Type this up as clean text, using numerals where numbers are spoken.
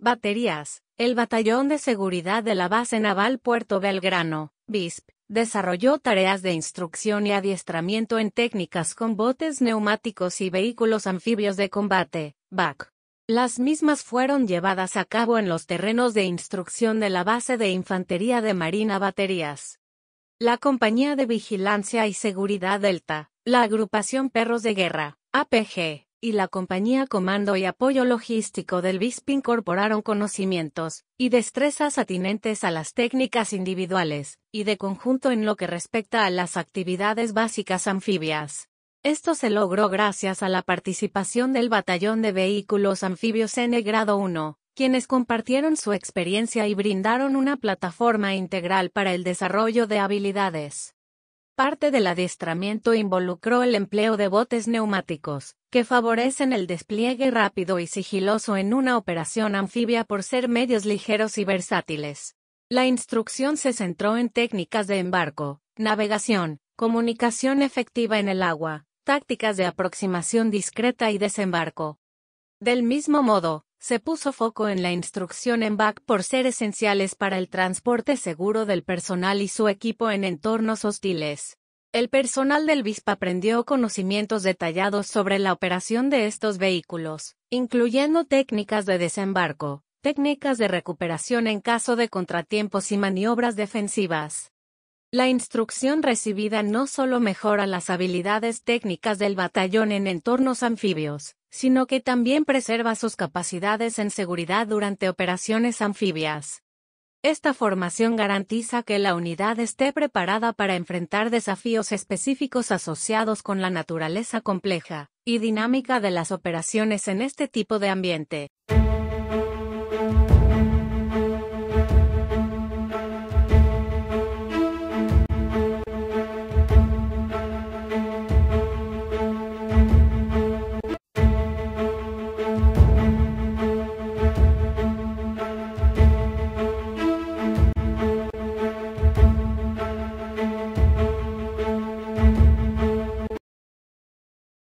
Baterías. El Batallón de Seguridad de la Base Naval Puerto Belgrano, BISP, desarrolló tareas de instrucción y adiestramiento en técnicas con botes neumáticos y vehículos anfibios de combate, BAC. Las mismas fueron llevadas a cabo en los terrenos de instrucción de la Base de Infantería de Marina Baterías. La Compañía de Vigilancia y Seguridad Delta, la Agrupación Perros de Guerra, APG, y la Compañía Comando y Apoyo Logístico del BISP incorporaron conocimientos y destrezas atinentes a las técnicas individuales y de conjunto en lo que respecta a las actividades básicas anfibias. Esto se logró gracias a la participación del Batallón de Vehículos Anfibios N Grado 1, quienes compartieron su experiencia y brindaron una plataforma integral para el desarrollo de habilidades. Parte del adiestramiento involucró el empleo de botes neumáticos, que favorecen el despliegue rápido y sigiloso en una operación anfibia por ser medios ligeros y versátiles. La instrucción se centró en técnicas de embarco, navegación, comunicación efectiva en el agua, tácticas de aproximación discreta y desembarco. Del mismo modo, se puso foco en la instrucción en BAC por ser esenciales para el transporte seguro del personal y su equipo en entornos hostiles. El personal del BISP aprendió conocimientos detallados sobre la operación de estos vehículos, incluyendo técnicas de desembarco, técnicas de recuperación en caso de contratiempos y maniobras defensivas. La instrucción recibida no solo mejora las habilidades técnicas del batallón en entornos anfibios, sino que también preserva sus capacidades en seguridad durante operaciones anfibias. Esta formación garantiza que la unidad esté preparada para enfrentar desafíos específicos asociados con la naturaleza compleja y dinámica de las operaciones en este tipo de ambiente.